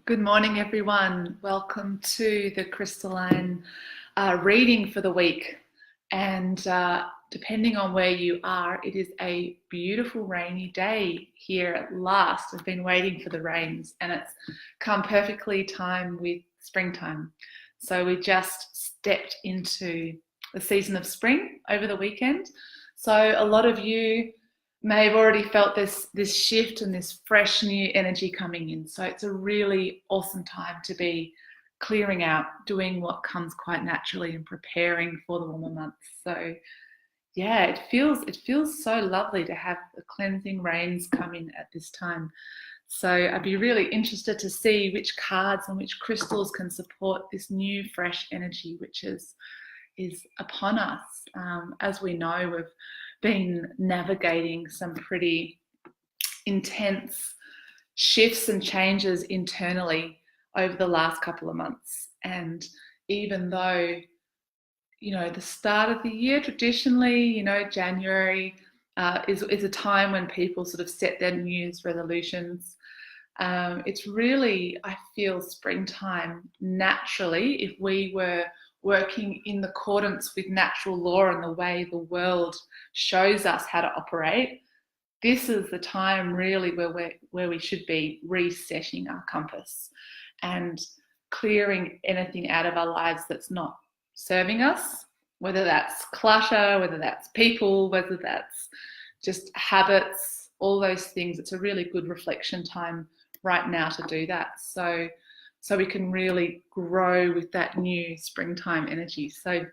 Good morning, everyone. Welcome to the crystalline reading for the week. And depending on where you are, it is a beautiful rainy day here at last. I've been waiting for the rains, and it's come perfectly timed with springtime. So we just stepped into the season of spring over the weekend. So a lot of you may have already felt this shift and this fresh new energy coming in. So it's a really awesome time to be clearing out, doing what comes quite naturally and preparing for the warmer months. So yeah, it feels so lovely to have the cleansing rains come in at this time. So I'd be really interested to see which cards and which crystals can support this new fresh energy which is upon us. As we know, we've been navigating some pretty intense shifts and changes internally over the last couple of months. And even though, the start of the year traditionally, January is a time when people sort of set their New Year's resolutions. It's really, I feel, springtime naturally, if we were working in accordance with natural law and the way the world shows us how to operate. This is the time really where we should be resetting our compass and clearing anything out of our lives that's not serving us, whether that's clutter, whether that's people, whether that's just habits, all those things. It's a really good reflection time right now to do that. So we can really grow with that new springtime energy. So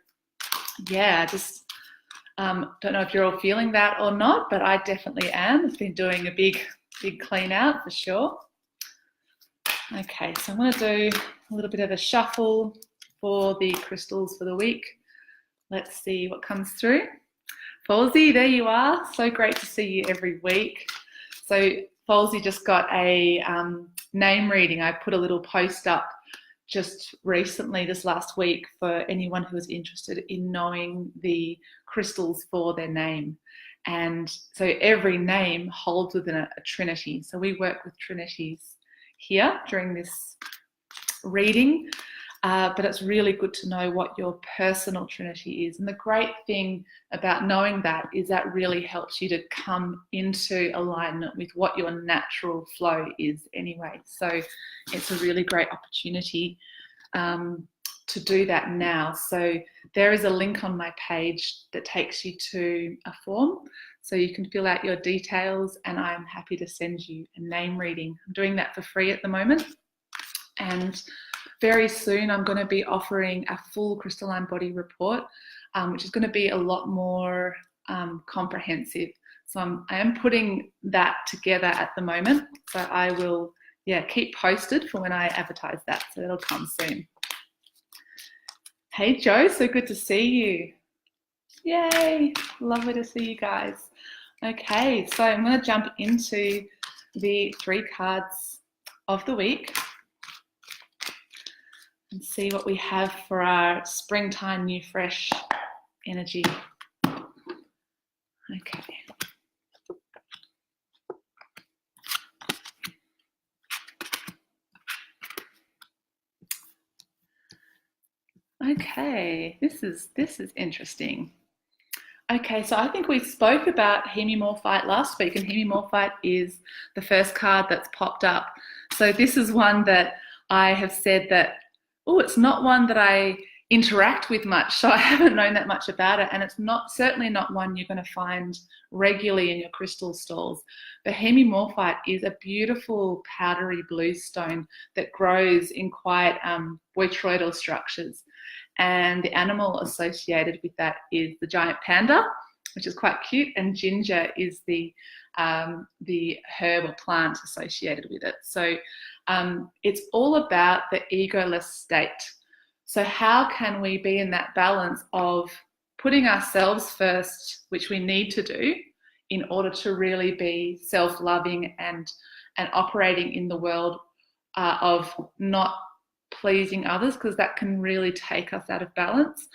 yeah, just don't know if you're all feeling that or not, but I definitely am. I've been doing a big clean out for sure. Okay, so I'm going to do a little bit of a shuffle for the crystals for the week. Let's see what comes through. Falsey, there you are. So great to see you every week. So Falsey just got a name reading. I put a little post up just recently, this last week, for anyone who is interested in knowing the crystals for their name. And so every name holds within a trinity. So we work with trinities here during this reading. But it's really good to know what your personal trinity is. And the great thing about knowing that is that really helps you to come into alignment with what your natural flow is anyway. So it's a really great opportunity to do that now. So there is a link on my page that takes you to a form. So you can fill out your details, and I'm happy to send you a name reading. I'm doing that for free at the moment. And very soon I'm going to be offering a full crystalline body report, which is going to be a lot more comprehensive. So I am putting that together at the moment. So I will, keep posted for when I advertise that. So it'll come soon. Hey Joe, so good to see you. Yay, lovely to see you guys. Okay, so I'm going to jump into the 3 cards of the week and see what we have for our springtime new fresh energy. Okay. Okay, this is interesting. Okay, so I think we spoke about Hemimorphite last week, and Hemimorphite is the first card that's popped up. So this is one that I have said that, it's not one that I interact with much, so I haven't known that much about it, and it's certainly not one you're going to find regularly in your crystal stalls. The Hemimorphite is a beautiful powdery blue stone that grows in quite botryoidal structures, and the animal associated with that is the giant panda, which is quite cute, and ginger is the herb or plant associated with it. So it's all about the egoless state. So how can we be in that balance of putting ourselves first, which we need to do in order to really be self-loving and operating in the world of not pleasing others, because that can really take us out of balance.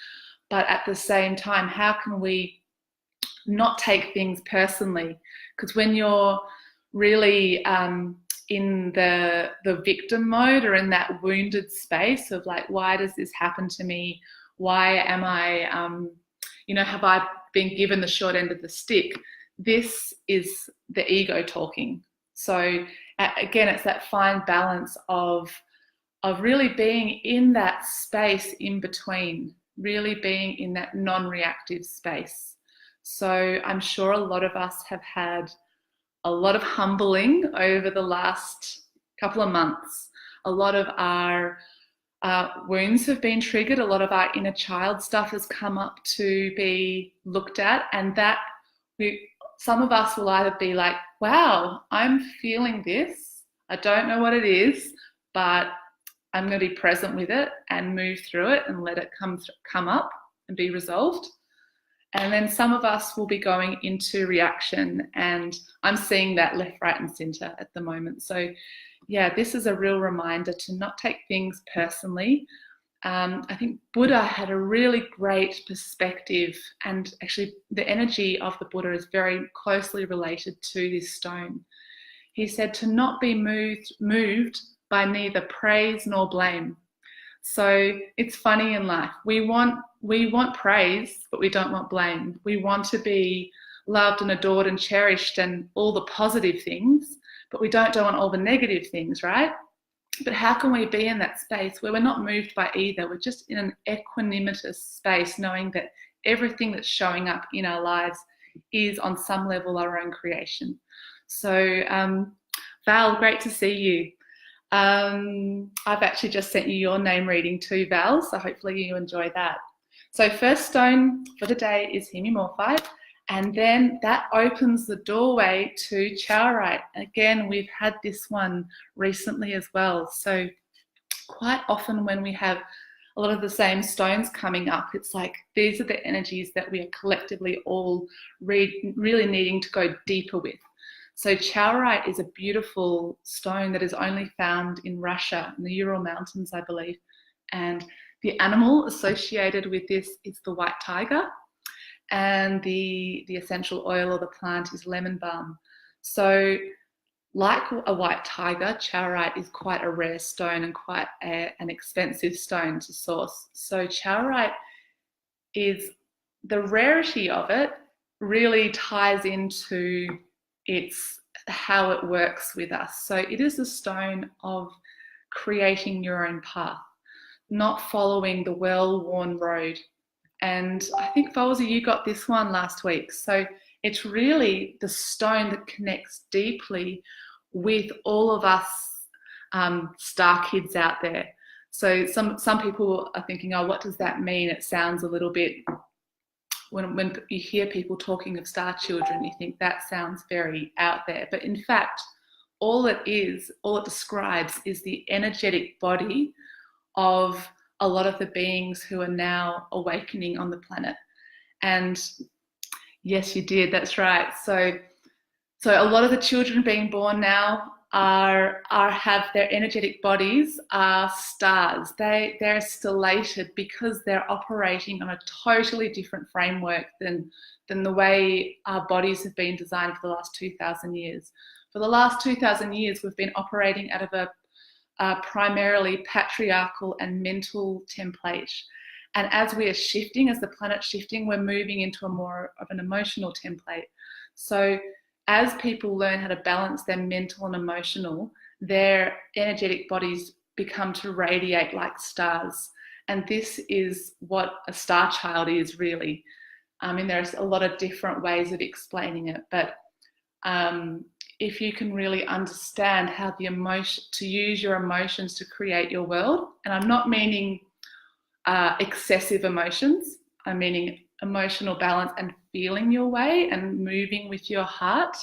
But at the same time, how can we not take things personally? Because when you're really in the victim mode or in that wounded space of like, why does this happen to me? Why am I, have I been given the short end of the stick? This is the ego talking. So again, it's that fine balance of really being in that space in between, really being in that non-reactive space. So I'm sure a lot of us have had a lot of humbling over the last couple of months. A lot of our wounds have been triggered. A lot of our inner child stuff has come up to be looked at, and that some of us will either be like, wow, I'm feeling this. I don't know what it is, but I'm going to be present with it and move through it and let it come up and be resolved. And then some of us will be going into reaction, and I'm seeing that left, right, and center at the moment. So yeah, this is a real reminder to not take things personally. I think Buddha had a really great perspective, and actually the energy of the Buddha is very closely related to this stone. He said to not be moved by neither praise nor blame. So it's funny in life. We want praise, but we don't want blame. We want to be loved and adored and cherished and all the positive things, but we don't want all the negative things, right? But how can we be in that space where we're not moved by either? We're just in an equanimitous space, knowing that everything that's showing up in our lives is on some level our own creation. So Val, great to see you. I've actually just sent you your name reading too, Val, so hopefully you enjoy that. So first stone for today is Hemimorphite, and then that opens the doorway to Chaurite. Again, we've had this one recently as well. So quite often when we have a lot of the same stones coming up, it's like these are the energies that we are collectively all really needing to go deeper with. So Chaurite is a beautiful stone that is only found in Russia, in the Ural Mountains, I believe. And the animal associated with this is the white tiger. And the essential oil or the plant is lemon balm. So like a white tiger, Chaurite is quite a rare stone and quite an expensive stone to source. So Chaurite is, the rarity of it really ties into it's how it works with us. So it is a stone of creating your own path, not following the well-worn road. And I think, Fawzi, you got this one last week. So it's really the stone that connects deeply with all of us star kids out there. So some people are thinking, oh, what does that mean? It sounds a little bit, when you hear people talking of star children, you think that sounds very out there. But in fact, all it describes is the energetic body of a lot of the beings who are now awakening on the planet. And yes, you did, that's right. So a lot of the children being born now have their energetic bodies are stars. They're stellated because they're operating on a totally different framework than the way our bodies have been designed for the last 2,000 years. For the last 2,000 years, we've been operating out of a primarily patriarchal and mental template. And as we are shifting, as the planet's shifting, we're moving into a more of an emotional template. So as people learn how to balance their mental and emotional, their energetic bodies become to radiate like stars. And this is what a star child is really. I mean, there's a lot of different ways of explaining it, but if you can really understand how to use your emotions to create your world, and I'm not meaning excessive emotions, I'm meaning emotional balance and feeling your way and moving with your heart.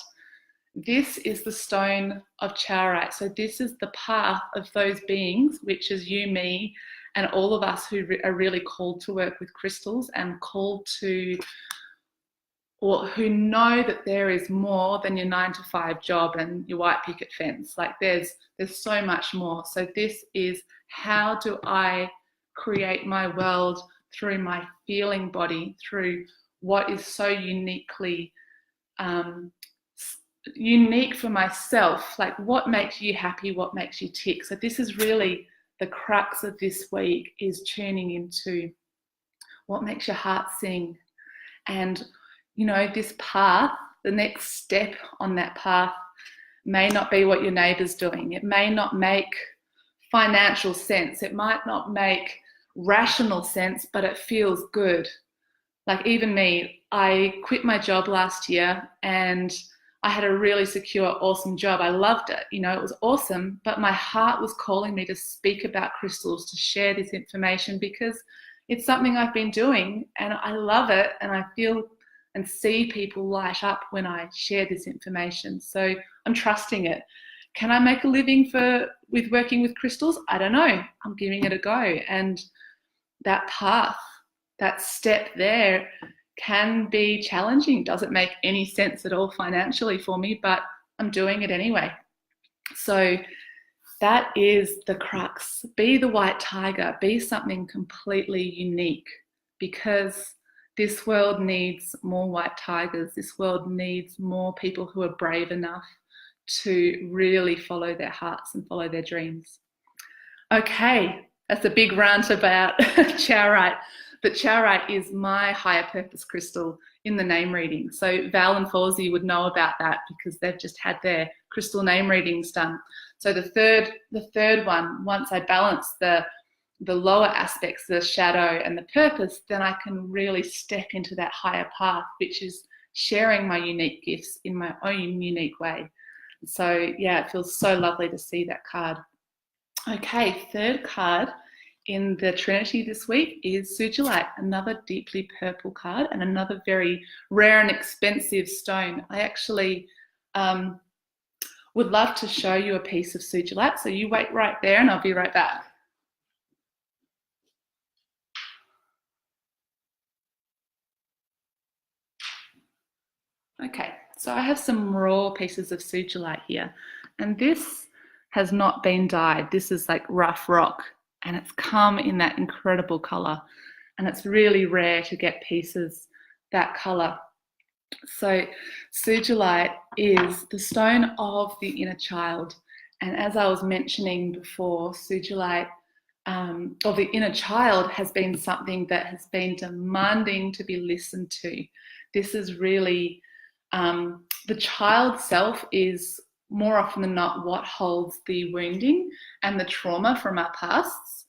This is the stone of Chaurite. So this is the path of those beings, which is you, me, and all of us who are really called to work with crystals and called to, or who know that there is more than your 9-to-5 job and your white picket fence. Like there's so much more. So this is, how do I create my world through my feeling body, through what is so uniquely unique for myself, like what makes you happy, what makes you tick. So this is really the crux of this week, is tuning into what makes your heart sing. And, you know, this path, the next step on that path may not be what your neighbour's doing. It may not make financial sense. It might not make rational sense, but it feels good. Like even me, I quit my job last year and I had a really secure, awesome job. I loved it. You know, it was awesome, but my heart was calling me to speak about crystals, to share this information, because it's something I've been doing and I love it, and I feel and see people light up when I share this information. So I'm trusting it. Can I make a living with working with crystals? I don't know. I'm giving it a go. And that path, that step there can be challenging. Doesn't make any sense at all financially for me, but I'm doing it anyway. So that is the crux. Be the white tiger, be something completely unique, because this world needs more white tigers. This world needs more people who are brave enough to really follow their hearts and follow their dreams. Okay, that's a big rant about chaurite. But chaurite is my higher purpose crystal in the name reading. So Val and Fawzi would know about that because they've just had their crystal name readings done. So the third one, once I balance the lower aspects, the shadow and the purpose, then I can really step into that higher path, which is sharing my unique gifts in my own unique way. So yeah, it feels so lovely to see that card. Okay, third card in the Trinity this week is Sugilite, another deeply purple card and another very rare and expensive stone. I actually would love to show you a piece of Sugilite, so you wait right there and I'll be right back. Okay, so I have some raw pieces of Sugilite here, and this has not been dyed. This is like rough rock, and it's come in that incredible color, and it's really rare to get pieces that color. So Sugilite is the stone of the inner child, and as I was mentioning before, Sugilite of the inner child has been something that has been demanding to be listened to. This is really the child self is more often than not what holds the wounding and the trauma from our pasts.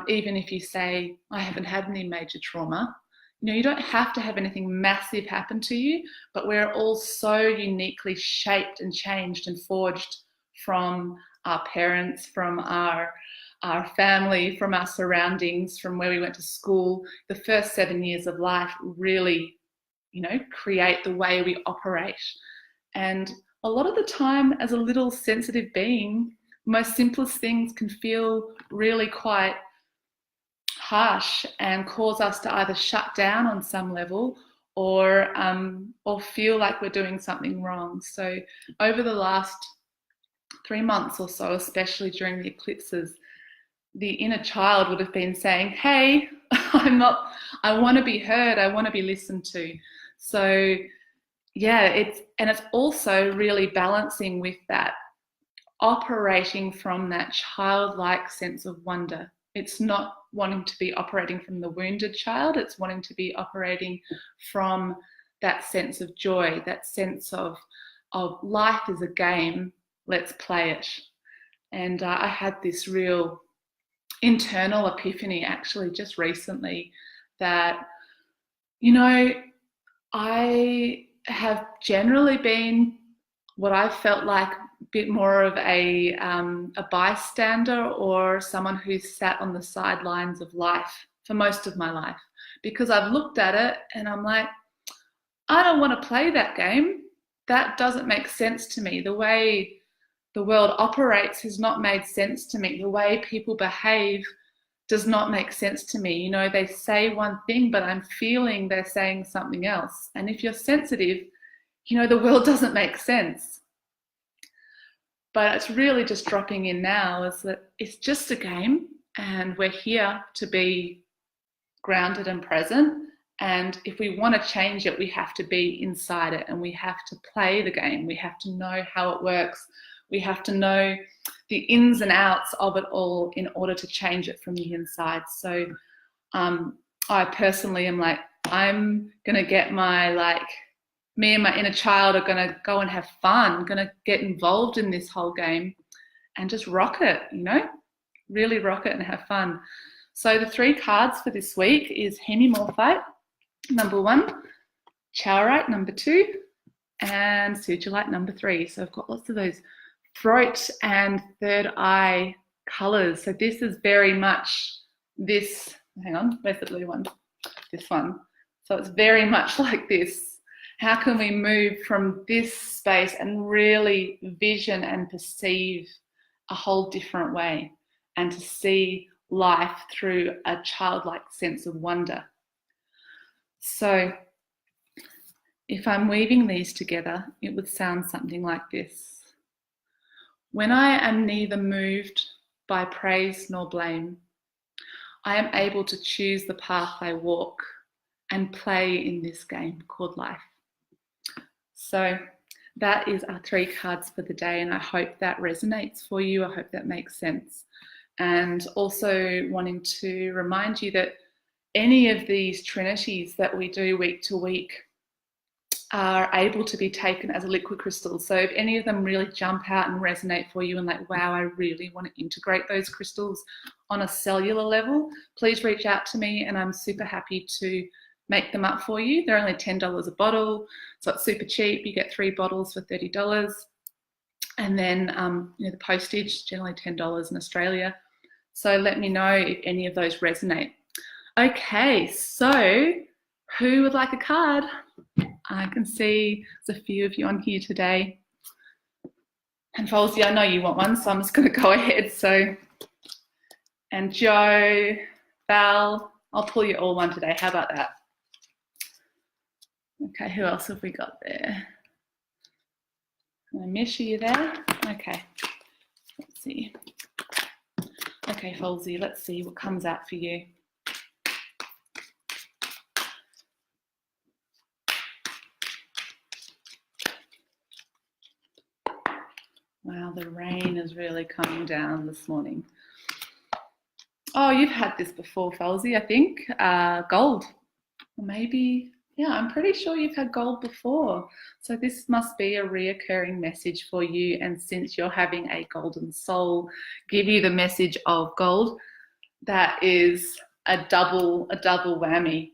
Even if you say, I haven't had any major trauma, you know, you don't have to have anything massive happen to you, but we're all so uniquely shaped and changed and forged from our parents, from our family, from our surroundings, from where we went to school. The first 7 years of life really, you know, create the way we operate. And a lot of the time, as a little sensitive being, most simplest things can feel really quite harsh and cause us to either shut down on some level or feel like we're doing something wrong. So over the last 3 months or so, especially during the eclipses, the inner child would have been saying, hey, I want to be heard, I want to be listened to. So yeah, it's also really balancing with that, operating from that childlike sense of wonder. It's not wanting to be operating from the wounded child, it's wanting to be operating from that sense of joy, that sense of life is a game, let's play it. And I had this real internal epiphany actually just recently that, you know, I have generally been what I felt like a bit more of a bystander, or someone who's sat on the sidelines of life for most of my life, because I've looked at it and I'm like, I don't want to play that game. That doesn't make sense to me. The way the world operates has not made sense to me. The way people behave does not make sense to me. You know, they say one thing, but I'm feeling they're saying something else. And if you're sensitive, you know, the world doesn't make sense. But it's really just dropping in now is that it's just a game and we're here to be grounded and present And if we want to change it, we have to be inside it, and we have to play the game. We have to know how it works. We have to know the ins and outs of it all in order to change it from the inside. So I personally am like, I'm going to get me and my inner child are going to go and have fun, going to get involved in this whole game and just rock it, really rock it and have fun. So the 3 cards for this week is Hemimorphite, number 1, Chaurite, number 2, and Sujilite, number 3. So I've got lots of those throat and third eye colors. So this is very much this, hang on, where's the blue one? This one. So it's very much like this. How can we move from this space and really vision and perceive a whole different way, and to see life through a childlike sense of wonder? So if I'm weaving these together, it would sound something like this. When I am neither moved by praise nor blame, I am able to choose the path I walk and play in this game called life. So that is our 3 cards for the day, and I hope that resonates for you. I hope that makes sense. And also wanting to remind you that any of these trinities that we do week to week are able to be taken as a liquid crystal. So if any of them really jump out and resonate for you and like, wow, I really want to integrate those crystals on a cellular level, please reach out to me and I'm super happy to make them up for you. They're only $10 a bottle, so it's super cheap. You get 3 bottles for $30. And then the postage, generally $10 in Australia. So let me know if any of those resonate. Okay, so who would like a card? I can see there's a few of you on here today. And Folsey, I know you want one, so I'm just going to go ahead. So, and Joe, Val, I'll pull you all one today. How about that? Okay, who else have we got there? Mish, are you there? Okay, let's see. Okay, Folsey, let's see what comes out for you. Wow, the rain is really coming down this morning. Oh, you've had this before, Folsey, I think. Gold. Or maybe, yeah, I'm pretty sure you've had gold before. So this must be a reoccurring message for you. And since you're having a golden soul give you the message of gold, that is a double whammy.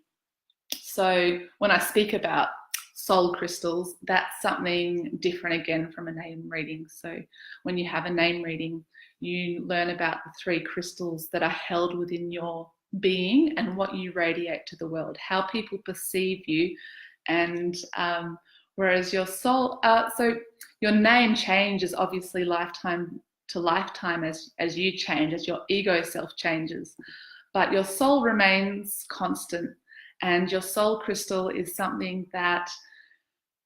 So when I speak about soul crystals, that's something different again from a name reading. So when you have a name reading, you learn about the 3 crystals that are held within your being and what you radiate to the world, how people perceive you. And whereas your soul, so your name changes obviously lifetime to lifetime as you change, as your ego self changes, but your soul remains constant. And your soul crystal is something that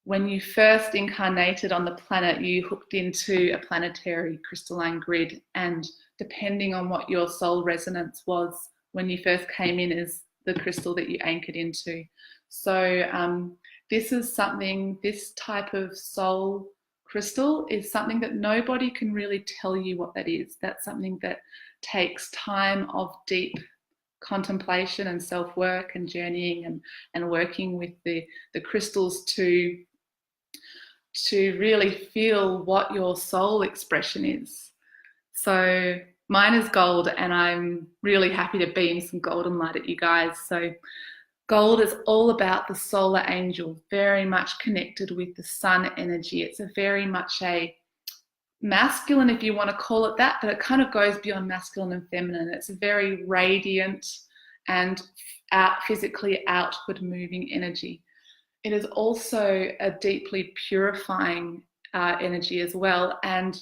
when you first incarnated on the planet, you hooked into a planetary crystalline grid, and depending on what your soul resonance was when you first came in is the crystal that you anchored into. So this is something, this type of soul crystal is something that nobody can really tell you what that is. That's something that takes time of deep contemplation and self-work and journeying and working with the crystals to really feel what your soul expression is. So mine is gold, and I'm really happy to beam some golden light at you guys. So gold is all about the solar angel, very much connected with the sun energy. It's a very much a masculine, if you want to call it that, but it kind of goes beyond masculine and feminine. It's a very radiant and physically outward moving energy. It is also a deeply purifying energy as well, and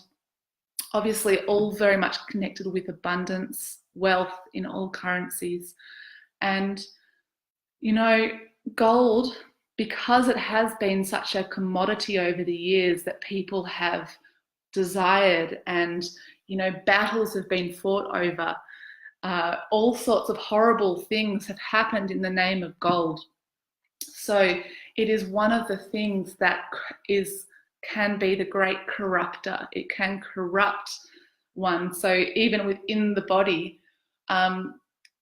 obviously all very much connected with abundance, wealth in all currencies. And gold, because it has been such a commodity over the years that people have desired, and battles have been fought over, all sorts of horrible things have happened in the name of gold. So it is one of the things that can be the great corruptor. It can corrupt one. So even within the body,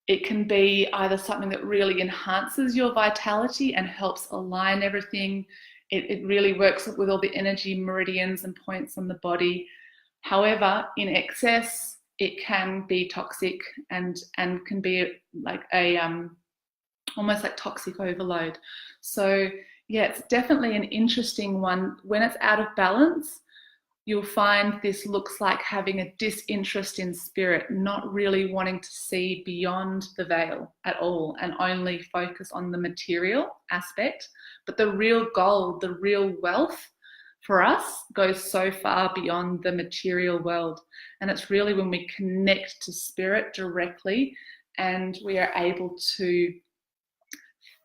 it can be either something that really enhances your vitality and helps align everything. It really works with all the energy meridians and points on the body. However, in excess, it can be toxic and can be like a almost like toxic overload. So yeah, it's definitely an interesting one. When it's out of balance, you'll find this looks like having a disinterest in spirit, not really wanting to see beyond the veil at all and only focus on the material aspect. But the real gold, the real wealth for us goes so far beyond the material world. And it's really when we connect to spirit directly and we are able to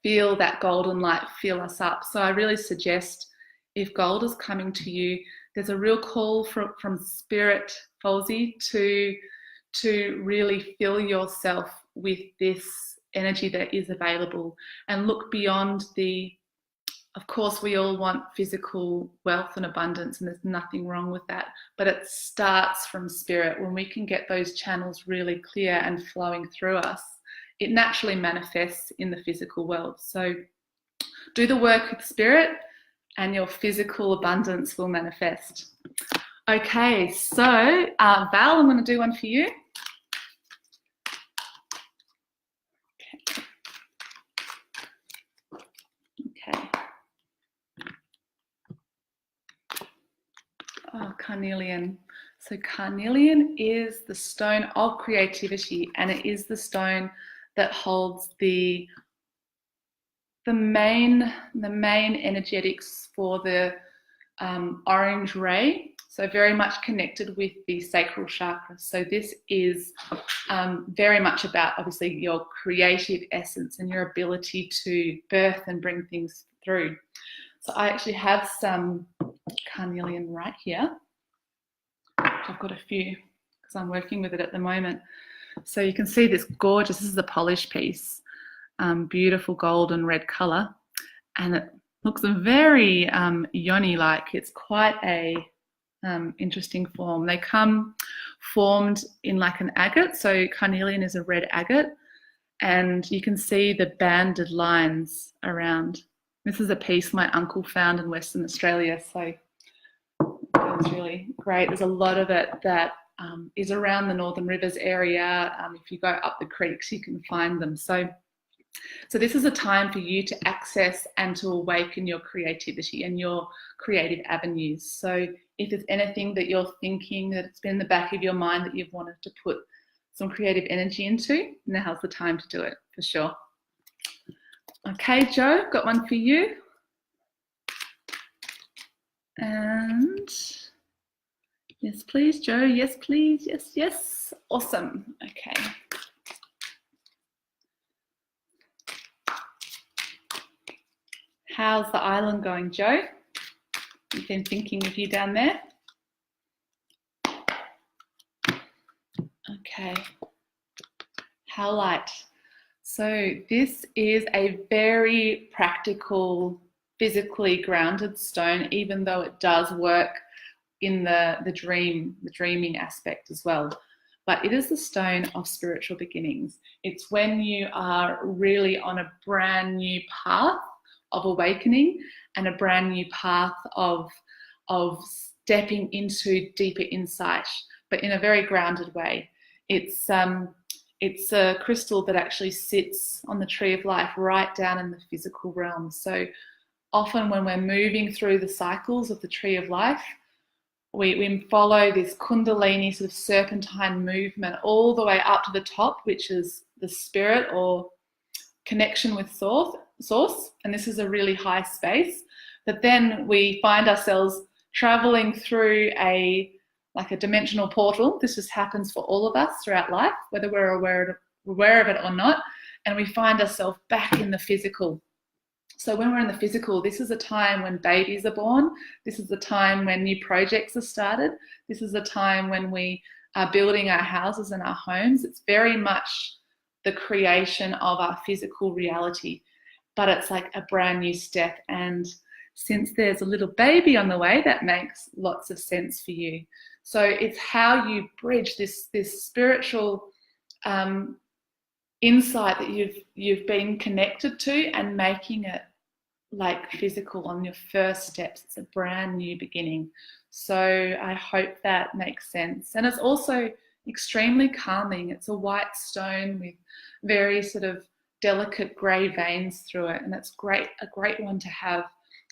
feel that golden light fill us up. So I really suggest, if gold is coming to you, there's a real call from Spirit, Falsey, to really fill yourself with this energy that is available and look beyond of course, we all want physical wealth and abundance, and there's nothing wrong with that, but it starts from spirit. When we can get those channels really clear and flowing through us, it naturally manifests in the physical world. So do the work with spirit and your physical abundance will manifest. Okay, so Val, I'm going to do one for you. Okay. Oh, carnelian. So carnelian is the stone of creativity, and it is the stone that holds the main energetics for the orange ray. So very much connected with the sacral chakra. So this is very much about obviously your creative essence and your ability to birth and bring things through. So I actually have some carnelian right here. I've got a few because I'm working with it at the moment. So you can see this gorgeous, this is a polished piece, beautiful gold and red color. And it looks very yoni-like. It's quite a interesting form. They come formed in like an agate. So carnelian is a red agate. And you can see the banded lines around. This is a piece my uncle found in Western Australia. So it was really great. There's a lot of it that is around the Northern Rivers area. If you go up the creeks, you can find them. So this is a time for you to access and to awaken your creativity and your creative avenues. So if there's anything that you're thinking that it's been in the back of your mind that you've wanted to put some creative energy into, now's the time to do it for sure. Okay, Joe, got one for you. And yes, please, Joe. Yes, please. Yes, yes. Awesome. Okay. How's the island going, Joe? You've been thinking of you down there. Okay. How light? So this is a very practical, physically grounded stone, even though it does work in the dreaming aspect as well. But it is the stone of spiritual beginnings. It's when you are really on a brand new path of awakening and a brand new path of stepping into deeper insight, but in a very grounded way. It's a crystal that actually sits on the tree of life right down in the physical realm. So often when we're moving through the cycles of the tree of life, we follow this kundalini sort of serpentine movement all the way up to the top, which is the spirit or connection with source. And this is a really high space. But then we find ourselves traveling through like a dimensional portal. This just happens for all of us throughout life, whether we're aware of it or not. And we find ourselves back in the physical. So when we're in the physical, this is a time when babies are born. This is the time when new projects are started. This is the time when we are building our houses and our homes. It's very much the creation of our physical reality. but it's like a brand new step. And since there's a little baby on the way, that makes lots of sense for you. So it's how you bridge this spiritual insight that you've been connected to, and making it like physical on your first steps. It's a brand new beginning. So I hope that makes sense. And it's also extremely calming. It's a white stone with very sort of delicate grey veins through it, and it's a great one to have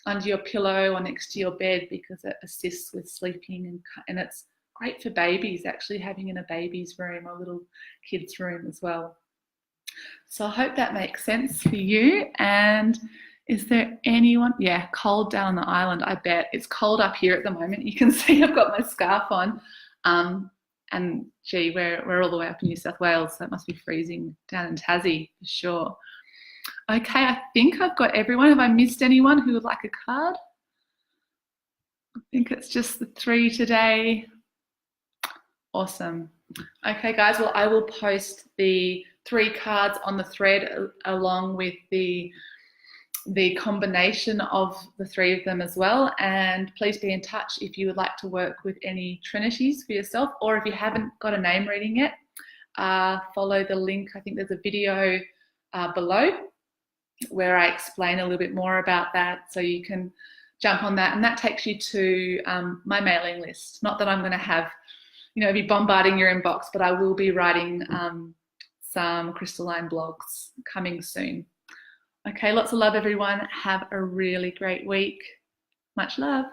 under your pillow or next to your bed, because it assists with sleeping, and it's great for babies, actually having in a baby's room or little kid's room as well. So I hope that makes sense for you. And is there anyone? Yeah, cold down on the island, I bet. It's cold up here at the moment. You can see I've got my scarf on. And gee, we're all the way up in New South Wales, so it must be freezing down in Tassie for sure. Okay, I think I've got everyone. Have I missed anyone who would like a card? I think it's just the 3 today. Awesome. Okay, guys, well, I will post the 3 cards on the thread along with the combination of the 3 of them as well. And please be in touch if you would like to work with any trinities for yourself, or if you haven't got a name reading yet, follow the link. I think there's a video below where I explain a little bit more about that, so you can jump on that, and that takes you to my mailing list. Not that I'm going to have, be bombarding your inbox, but I will be writing some crystalline blogs coming soon. Okay, lots of love, everyone. Have a really great week. Much love.